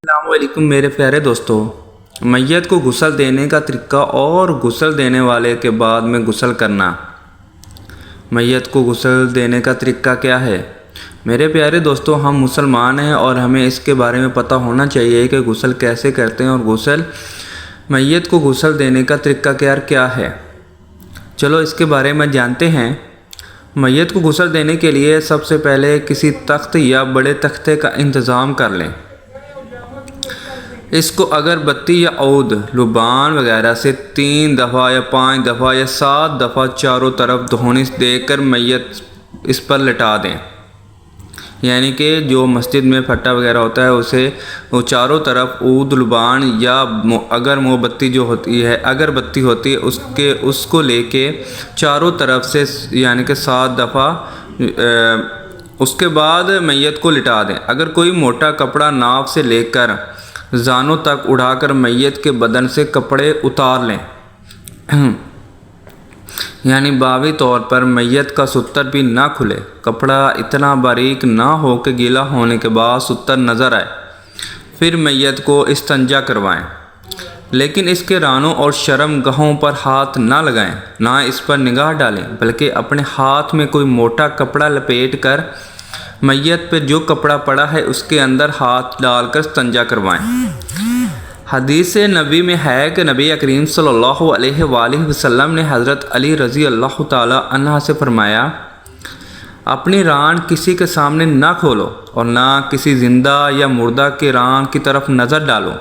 السلام علیکم میرے پیارے دوستو، میت کو غسل دینے کا طریقہ اور غسل دینے والے کے بعد میں غسل کرنا۔ میت کو غسل دینے کا طریقہ کیا ہے؟ میرے پیارے دوستو، ہم مسلمان ہیں اور ہمیں اس کے بارے میں پتہ ہونا چاہیے کہ غسل کیسے کرتے ہیں اور میت کو غسل دینے کا طریقہ کیا ہے۔ چلو اس کے بارے میں جانتے ہیں۔ میت کو غسل دینے کے لیے سب سے پہلے کسی تخت یا بڑے تختے کا انتظام کر لیں۔ اس کو اگر بتی یا عود لبان وغیرہ سے 3 دفعہ یا 5 دفعہ یا 7 دفعہ چاروں طرف دھونے دے کر میت اس پر لٹا دیں، یعنی کہ جو مسجد میں پھٹا وغیرہ ہوتا ہے اسے وہ چاروں طرف عود لبان یا اگر موم بتی جو ہوتی ہے اگربتی ہوتی ہے اس کو لے کے چاروں طرف سے یعنی کہ 7 دفعہ اس کے بعد میت کو لٹا دیں۔ اگر کوئی موٹا کپڑا ناف سے لے کر زانوں تک اڑا کر میت کے بدن سے کپڑے اتار لیں، یعنی باوی طور پر میت کا ستر بھی نہ کھلے، کپڑا اتنا باریک نہ ہو کہ گیلا ہونے کے بعد ستر نظر آئے۔ پھر میت کو استنجا کروائیں، لیکن اس کے رانوں اور شرم گاہوں پر ہاتھ نہ لگائیں، نہ اس پر نگاہ ڈالیں، بلکہ اپنے ہاتھ میں کوئی موٹا کپڑا لپیٹ کر میت پہ جو کپڑا پڑا ہے اس کے اندر ہاتھ ڈال کر استنجا کروائیں۔ حدیث نبی میں ہے کہ نبی کریم صلی اللہ علیہ وآلہ وسلم نے حضرت علی رضی اللہ تعالی عنہ سے فرمایا، اپنی ران کسی کے سامنے نہ کھولو اور نہ کسی زندہ یا مردہ کے ران کی طرف نظر ڈالو۔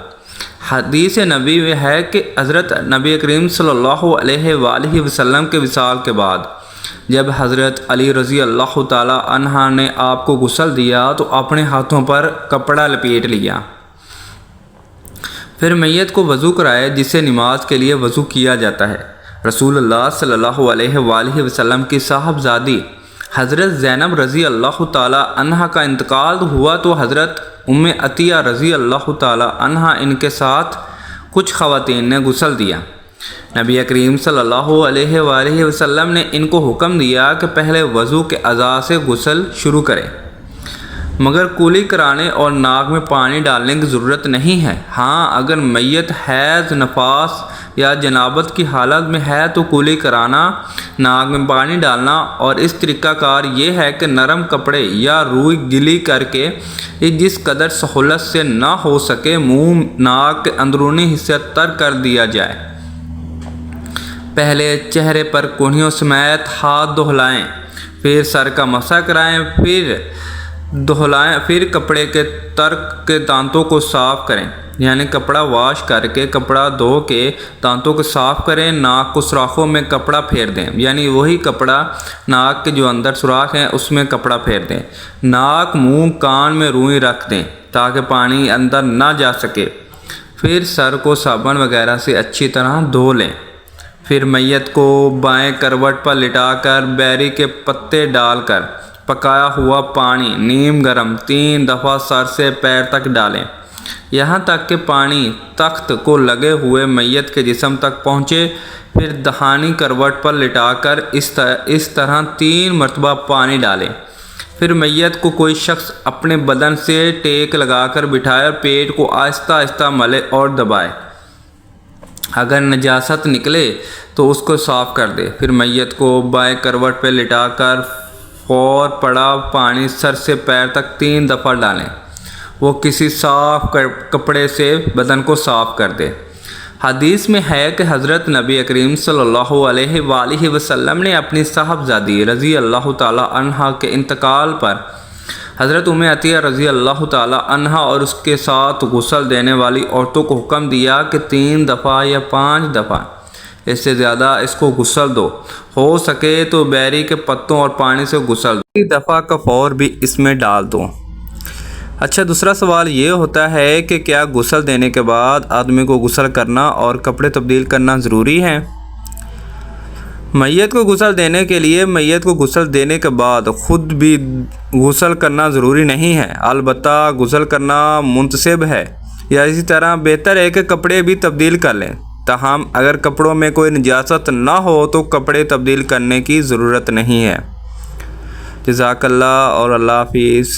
حدیث نبی میں ہے کہ حضرت نبی کریم صلی اللہ علیہ وآلہ وسلم کے وصال کے بعد جب حضرت علی رضی اللہ تعالی عنہ نے آپ کو غسل دیا تو اپنے ہاتھوں پر کپڑا لپیٹ لیا، پھر میت کو وضو کرائے جسے نماز کے لیے وضو کیا جاتا ہے۔ رسول اللہ صلی اللہ علیہ وآلہ وسلم کی صاحبزادی حضرت زینب رضی اللہ تعالی عنہ کا انتقال ہوا تو حضرت ام عطیہ رضی اللہ تعالی عنہ ان کے ساتھ کچھ خواتین نے غسل دیا۔ نبی کریم صلی اللہ علیہ وآلہ وسلم نے ان کو حکم دیا کہ پہلے وضو کے اعضاء سے غسل شروع کریں، مگر کولی کرانے اور ناک میں پانی ڈالنے کی ضرورت نہیں ہے۔ ہاں، اگر میت حیض، نفاس یا جنابت کی حالت میں ہے تو کولی کرانا، ناک میں پانی ڈالنا، اور اس طریقہ کار یہ ہے کہ نرم کپڑے یا روئی گلی کر کے جس قدر سہولت سے نہ ہو سکے منہ ناک کے اندرونی حصے تر کر دیا جائے۔ پہلے چہرے پر کونیوں سمیت ہاتھ دہلائیں، پھر سر کا مسح کرائیں، پھر کپڑے کے ترک کے دانتوں کو صاف کریں، یعنی کپڑا واش کر کے کپڑا دھو کے دانتوں کو صاف کریں۔ ناک کو سوراخوں میں کپڑا پھیر دیں، یعنی وہی کپڑا ناک کے جو اندر سوراخ ہیں اس میں کپڑا پھیر دیں۔ ناک، منہ، کان میں روئی رکھ دیں تاکہ پانی اندر نہ جا سکے۔ پھر سر کو صابن وغیرہ سے اچھی طرح دھو لیں۔ پھر میت کو بائیں کروٹ پر لٹا کر بیری کے پتے ڈال کر پکایا ہوا پانی نیم گرم 3 دفعہ سر سے پیر تک ڈالیں، یہاں تک کہ پانی تخت کو لگے ہوئے میت کے جسم تک پہنچے۔ پھر دہانی کروٹ پر لٹا کر اس طرح 3 مرتبہ پانی ڈالیں۔ پھر میت کو کوئی شخص اپنے بدن سے ٹیک لگا کر بٹھائے اور پیٹ کو آہستہ آہستہ ملے اور دبائے۔ اگر نجاست نکلے تو اس کو صاف کر دے۔ پھر میت کو بائیں کروٹ پہ لٹا کر فور پڑا پانی سر سے پیر تک 3 دفعہ ڈالیں، وہ کسی صاف کپڑے سے بدن کو صاف کر دے۔ حدیث میں ہے کہ حضرت نبی کریم صلی اللہ علیہ وآلہ وسلم نے اپنی صاحبزادی رضی اللہ تعالی عنہ کے انتقال پر حضرت ام عطیہ رضی اللہ تعالی عنہ اور اس کے ساتھ غسل دینے والی عورتوں کو حکم دیا کہ 3 دفعہ یا 5 دفعہ اس سے زیادہ اس کو غسل دو، ہو سکے تو بیری کے پتوں اور پانی سے غسل دو، 1 دفعہ کفور بھی اس میں ڈال دو۔ اچھا، دوسرا سوال یہ ہوتا ہے کہ کیا غسل دینے کے بعد آدمی کو غسل کرنا اور کپڑے تبدیل کرنا ضروری ہے؟ میت کو غسل دینے کے لیے میت کو غسل دینے کے بعد خود بھی غسل کرنا ضروری نہیں ہے، البتہ غسل کرنا منتسب ہے، یا اسی طرح بہتر ہے کہ کپڑے بھی تبدیل کر لیں۔ تاہم اگر کپڑوں میں کوئی نجاست نہ ہو تو کپڑے تبدیل کرنے کی ضرورت نہیں ہے۔ جزاک اللہ اور اللہ حافظ۔